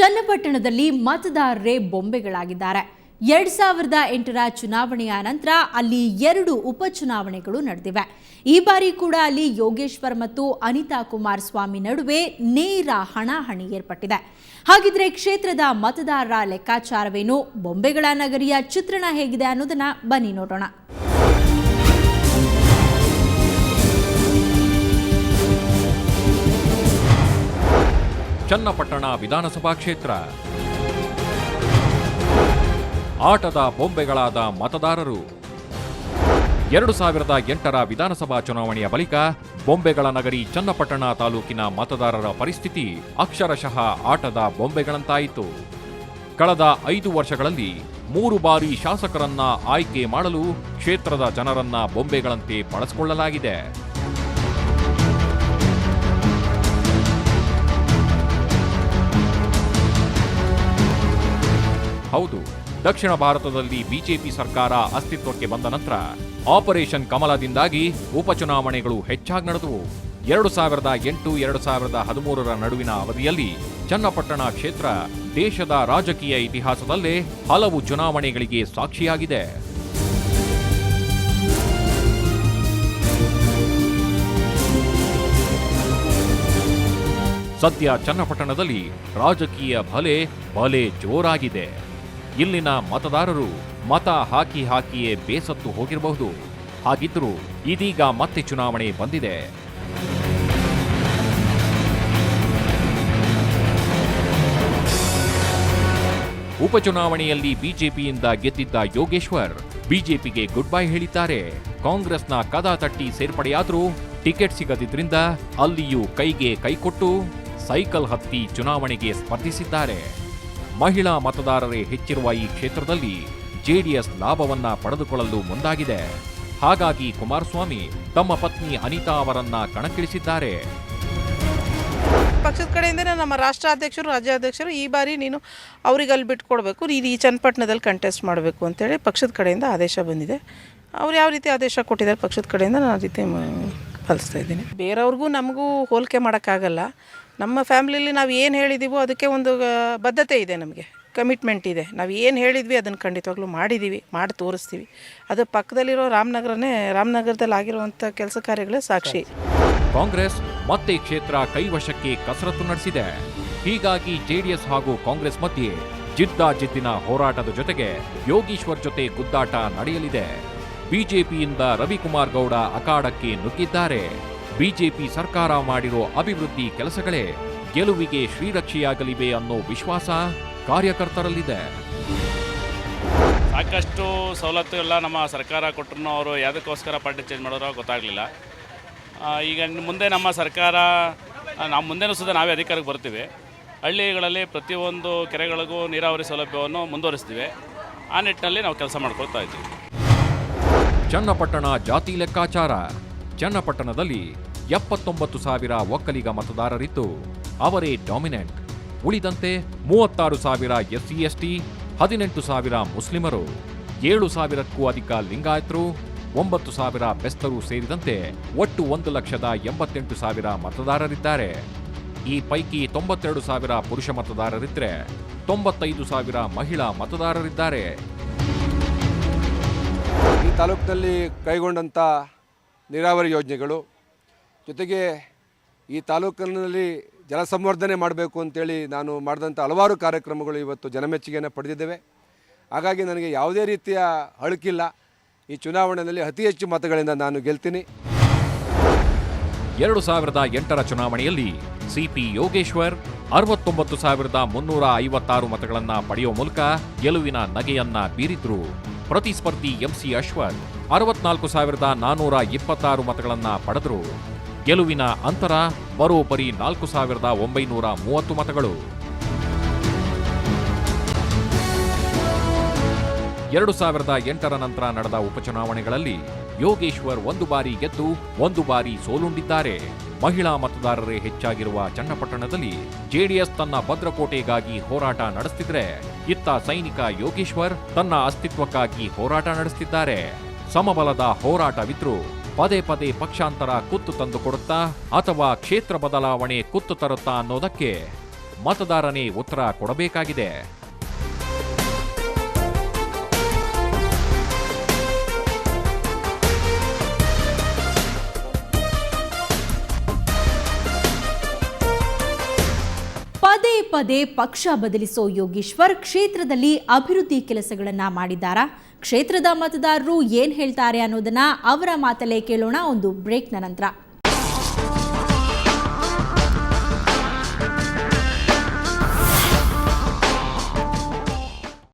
ಚನ್ನಪಟ್ಟಣದಲ್ಲಿ ಮತದಾರರೇ ಬೊಂಬೆಗಳಾಗಿದ್ದಾರೆ. 2008ರ ಚುನಾವಣೆಯ ನಂತರ ಅಲ್ಲಿ 2 ಉಪಚುನಾವಣೆಗಳು ನಡೆದಿವೆ. ಈ ಬಾರಿ ಕೂಡ ಅಲ್ಲಿ ಯೋಗೇಶ್ವರ್ ಮತ್ತು ಅನಿತಾ ಕುಮಾರಸ್ವಾಮಿ ನಡುವೆ ನೇರ ಹಣಾಹಣಿ ಏರ್ಪಟ್ಟಿದೆ. ಹಾಗಿದ್ರೆ ಕ್ಷೇತ್ರದ ಮತದಾರರ ಲೆಕ್ಕಾಚಾರವೇನು, ಬೊಂಬೆಗಳ ನಗರಿಯ ಚಿತ್ರಣ ಹೇಗಿದೆ ಅನ್ನೋದನ್ನ ಬನ್ನಿ ನೋಡೋಣ. ಚನ್ನಪಟ್ಟಣ ವಿಧಾನಸಭಾ ಕ್ಷೇತ್ರ ಆಟದ ಬೊಂಬೆಗಳಾದ ಮತದಾರರು. 2008ರ ವಿಧಾನಸಭಾ ಚುನಾವಣೆಯ ಬಳಿಕ ಬೊಂಬೆಗಳ ನಗರಿ ಚನ್ನಪಟ್ಟಣ ತಾಲೂಕಿನ ಮತದಾರರ ಪರಿಸ್ಥಿತಿ ಅಕ್ಷರಶಃ ಆಟದ ಬೊಂಬೆಗಳಂತಾಯಿತು. ಕಳೆದ 5 ವರ್ಷಗಳಲ್ಲಿ 3 ಬಾರಿ ಶಾಸಕರನ್ನ ಆಯ್ಕೆ ಮಾಡಲು ಕ್ಷೇತ್ರದ ಜನರನ್ನ ಬೊಂಬೆಗಳಂತೆ ಬಳಸಿಕೊಳ್ಳಲಾಗಿದೆ. ಹೌದು, ದಕ್ಷಿಣ ಭಾರತದಲ್ಲಿ ಬಿಜೆಪಿ ಸರ್ಕಾರ ಅಸ್ತಿತ್ವಕ್ಕೆ ಬಂದ ನಂತರ ಆಪರೇಷನ್ ಕಮಲದಿಂದಾಗಿ ಉಪಚುನಾವಣೆಗಳು ಹೆಚ್ಚಾಗಿ ನಡೆದವು. 2008-2013ರ ನಡುವಿನ ಅವಧಿಯಲ್ಲಿ ಚನ್ನಪಟ್ಟಣ ಕ್ಷೇತ್ರ ದೇಶದ ರಾಜಕೀಯ ಇತಿಹಾಸದಲ್ಲೇ ಹಲವು ಚುನಾವಣೆಗಳಿಗೆ ಸಾಕ್ಷಿಯಾಗಿದೆ. ಸದ್ಯ ಚನ್ನಪಟ್ಟಣದಲ್ಲಿ ರಾಜಕೀಯ ಭಲೆ ಜೋರಾಗಿದೆ. ಇಲ್ಲಿನ ಮತದಾರರು ಮತ ಹಾಕಿಯೇ ಬೇಸತ್ತು ಹೋಗಿರಬಹುದು. ಹಾಗಿದ್ರೂ ಇದೀಗ ಮತ್ತೆ ಚುನಾವಣೆ ಬಂದಿದೆ. ಉಪಚುನಾವಣೆಯಲ್ಲಿ ಬಿಜೆಪಿಯಿಂದ ಗೆದ್ದಿದ್ದ ಯೋಗೇಶ್ವರ್ ಬಿಜೆಪಿಗೆ ಗುಡ್ ಬೈ ಹೇಳಿದ್ದಾರೆ. ಕಾಂಗ್ರೆಸ್ನ ಕದ ತಟ್ಟಿ ಸೇರ್ಪಡೆಯಾದರೂ ಟಿಕೆಟ್ ಸಿಗದಿದ್ರಿಂದ ಅಲ್ಲಿಯೂ ಕೈಗೆ ಕೈಕೊಟ್ಟು ಸೈಕಲ್ ಹತ್ತಿ ಚುನಾವಣೆಗೆ ಸ್ಪರ್ಧಿಸಿದ್ದಾರೆ. ಮಹಿಳಾ ಮತದಾರರೇ ಹೆಚ್ಚಿರುವ ಈ ಕ್ಷೇತ್ರದಲ್ಲಿ ಜೆಡಿಎಸ್ ಲಾಭವನ್ನ ಪಡೆದುಕೊಳ್ಳಲು ಮುಂದಾಗಿದೆ. ಹಾಗಾಗಿ ಕುಮಾರಸ್ವಾಮಿ ತಮ್ಮ ಪತ್ನಿ ಅನಿತಾ ಅವರನ್ನ ಕಣಕ್ಕಿಳಿಸಿದ್ದಾರೆ. ಪಕ್ಷದ ಕಡೆಯಿಂದ ನಮ್ಮ ರಾಷ್ಟ್ರಾಧ್ಯಕ್ಷರು, ರಾಜ್ಯಾಧ್ಯಕ್ಷರು ಈ ಬಾರಿ ನೀನು ಅವ್ರಿಗೆ ಅಲ್ಲಿ ಬಿಟ್ಕೊಡ್ಬೇಕು, ನೀನು ಈ ಚನ್ನಪಟ್ಟಣದಲ್ಲಿ ಕಂಟೆಸ್ಟ್ ಮಾಡಬೇಕು ಅಂತೇಳಿ ಪಕ್ಷದ ಕಡೆಯಿಂದ ಆದೇಶ ಬಂದಿದೆ. ಅವ್ರು ಯಾವ ರೀತಿ ಆದೇಶ ಕೊಟ್ಟಿದ್ದಾರೆ ಪಕ್ಷದ ಕಡೆಯಿಂದ ನಾನು ಆ ರೀತಿ ಪಾಲಿಸ್ತಾ ಇದ್ದೀನಿ. ಬೇರೆಯವ್ರಿಗೂ ನಮಗೂ ಹೋಲಿಕೆ ಮಾಡೋಕ್ಕಾಗಲ್ಲ. ನಮ್ಮ ಫ್ಯಾಮಿಲಿಯಲ್ಲಿ ನಾವು ಏನು ಹೇಳಿದ್ದೀವೋ ಅದಕ್ಕೆ ಒಂದು ಬದ್ಧತೆ ಇದೆ, ನಮಗೆ ಕಮಿಟ್ಮೆಂಟ್ ಇದೆ. ನಾವು ಏನು ಹೇಳಿದ್ವಿ ಅದನ್ನು ಖಂಡಿತವಾಗ್ಲೂ ಮಾಡಿದ್ದೀವಿ, ಮಾಡಿ ತೋರಿಸ್ತೀವಿ. ಅದು ಪಕ್ಕದಲ್ಲಿರೋ ರಾಮನಗರದಲ್ಲಿ ಆಗಿರುವಂಥ ಕೆಲಸ ಕಾರ್ಯಗಳೇ ಸಾಕ್ಷಿ. ಕಾಂಗ್ರೆಸ್ ಮತ್ತೆ ಕ್ಷೇತ್ರ ಕೈವಶಕ್ಕೆ ಕಸರತ್ತು ನಡೆಸಿದೆ. ಹೀಗಾಗಿ ಜೆಡಿಎಸ್ ಹಾಗೂ ಕಾಂಗ್ರೆಸ್ ಮಧ್ಯೆ ಜಿದ್ದಿನ ಹೋರಾಟದ ಜೊತೆಗೆ ಯೋಗೀಶ್ವರ್ ಜೊತೆ ಗುದ್ದಾಟ ನಡೆಯಲಿದೆ. ಬಿಜೆಪಿಯಿಂದ ರವಿಕುಮಾರ್ ಗೌಡ ಅಖಾಡಕ್ಕೆ ನುಗ್ಗಿದ್ದಾರೆ. ಬಿಜೆಪಿ ಸರ್ಕಾರ ಮಾಡಿರೋ ಅಭಿವೃದ್ಧಿ ಕೆಲಸಗಳೇ ಗೆಲುವಿಗೆ ಶ್ರೀರಕ್ಷೆಯಾಗಲಿವೆ ಅನ್ನೋ ವಿಶ್ವಾಸ ಕಾರ್ಯಕರ್ತರಲ್ಲಿದೆ. ಸಾಕಷ್ಟು ಸವಲತ್ತು ಎಲ್ಲ ನಮ್ಮ ಸರ್ಕಾರ ಕೊಟ್ಟರು ಅವರು ಯಾವುದಕ್ಕೋಸ್ಕರ ಪಾರ್ಟಿ ಚೇಂಜ್ ಮಾಡೋರೋ ಗೊತ್ತಾಗಲಿಲ್ಲ. ಈಗ ಮುಂದೆ ನಮ್ಮ ಸರ್ಕಾರ ಮುಂದೆನೂ ಸುದ ನಾವೇ ಅಧಿಕಾರಕ್ಕೆ ಬರ್ತೀವಿ. ಹಳ್ಳಿಗಳಲ್ಲಿ ಪ್ರತಿಯೊಂದು ಕೆರೆಗಳಿಗೂ ನೀರಾವರಿ ಸೌಲಭ್ಯವನ್ನು ಮುಂದುವರಿಸ್ತೀವಿ. ಆ ನಿಟ್ಟಿನಲ್ಲಿ ನಾವು ಕೆಲಸ ಮಾಡ್ಕೊಳ್ತಾ ಇದ್ದೀವಿ. ಚನ್ನಪಟ್ಟಣ ಜಾತಿ ಲೆಕ್ಕಾಚಾರ. ಚನ್ನಪಟ್ಟಣದಲ್ಲಿ 79,000 ಒಕ್ಕಲಿಗ ಮತದಾರರಿದ್ದು ಅವರೇ ಡಾಮಿನೆಂಟ್. ಉಳಿದಂತೆ 36,000 SC ST, 18,000 ಮುಸ್ಲಿಮರು, 7,000ಕ್ಕೂ ಅಧಿಕ ಲಿಂಗಾಯತರು, 9,000 ಬೆಸ್ತರು ಸೇರಿದಂತೆ ಒಟ್ಟು 1,88,000 ಮತದಾರರಿದ್ದಾರೆ. ಈ ಪೈಕಿ 92,000 ಪುರುಷ ಮತದಾರರಿದ್ದರೆ 95,000 ಮಹಿಳಾ ಮತದಾರರಿದ್ದಾರೆ. ಈ ತಾಲೂಕಿನಲ್ಲಿ ಕೈಗೊಂಡಂಥ ನೀರಾವರಿ ಯೋಜನೆಗಳು ಜೊತೆಗೆ ಈ ತಾಲೂಕಿನಲ್ಲಿ ಜಲಸಂವರ್ಧನೆ ಮಾಡಬೇಕು ಅಂತೇಳಿ ನಾನು ಮಾಡಿದಂಥ ಹಲವಾರು ಕಾರ್ಯಕ್ರಮಗಳು ಇವತ್ತು ಜನಮೆಚ್ಚುಗೆಯನ್ನು ಪಡೆದಿದ್ದೇವೆ. ಹಾಗಾಗಿ ನನಗೆ ಯಾವುದೇ ರೀತಿಯ ಅಳುಕಿಲ್ಲ. ಈ ಚುನಾವಣೆಯಲ್ಲಿ ಅತಿ ಹೆಚ್ಚು ಮತಗಳಿಂದ ನಾನು ಗೆಲ್ತೀನಿ. 2008ರ ಚುನಾವಣೆಯಲ್ಲಿ ಸಿಪಿ ಯೋಗೇಶ್ವರ್ 69,356 ಮತಗಳನ್ನು ಪಡೆಯುವ ಮೂಲಕ ಗೆಲುವಿನ ನಗೆಯನ್ನ ಬೀರಿದ್ರು. ಪ್ರತಿಸ್ಪರ್ಧಿ MC ಅಶ್ವಥ್ 64,426 ಮತಗಳನ್ನು ಪಡೆದರು. ಗೆಲುವಿನ ಅಂತರ ಬರೋಬ್ಬರಿ 4,930 ಮತಗಳು. 2008ರ ನಂತರ ನಡೆದ ಉಪಚುನಾವಣೆಗಳಲ್ಲಿ ಯೋಗೇಶ್ವರ್ 1 ಬಾರಿ ಗೆದ್ದು 1 ಬಾರಿ ಸೋಲುಂಡಿದ್ದಾರೆ. ಮಹಿಳಾ ಮತದಾರರೇ ಹೆಚ್ಚಾಗಿರುವ ಚನ್ನಪಟ್ಟಣದಲ್ಲಿ ಜೆಡಿಎಸ್ ತನ್ನ ಭದ್ರಕೋಟೆಗಾಗಿ ಹೋರಾಟ ನಡೆಸುತ್ತಿದ್ರೆ, ಇತ್ತ ಸೈನಿಕ ಯೋಗೇಶ್ವರ್ ತನ್ನ ಅಸ್ತಿತ್ವಕ್ಕಾಗಿ ಹೋರಾಟ ನಡೆಸುತ್ತಿದ್ದಾರೆ. ಸಮಬಲದ ಹೋರಾಟವಿದ್ರು ಪದೇ ಪದೇ ಪಕ್ಷಾಂತರ ಕುತ್ತು ತಂದು ಕೊಡುತ್ತಾ ಅಥವಾ ಕ್ಷೇತ್ರ ಬದಲಾವಣೆ ಕುತ್ತು ತರುತ್ತಾ ಅನ್ನೋದಕ್ಕೆ ಮತದಾರನೇ ಉತ್ತರ ಕೊಡಬೇಕಾಗಿದೆ. ಪದೇ ಪದೇ ಪಕ್ಷ ಬದಲಿಸೋ ಯೋಗೇಶ್ವರ್ ಕ್ಷೇತ್ರದಲ್ಲಿ ಅಭಿವೃದ್ಧಿ ಕೆಲಸಗಳನ್ನ ಮಾಡಿದ್ದಾರಾ? ಕ್ಷೇತ್ರದ ಮತದಾರರು ಏನ್ ಹೇಳ್ತಾರೆ ಅನ್ನೋದನ್ನ ಅವರ ಮಾತಲ್ಲೇ ಕೇಳೋಣ ಒಂದು ಬ್ರೇಕ್ನ ನಂತರ.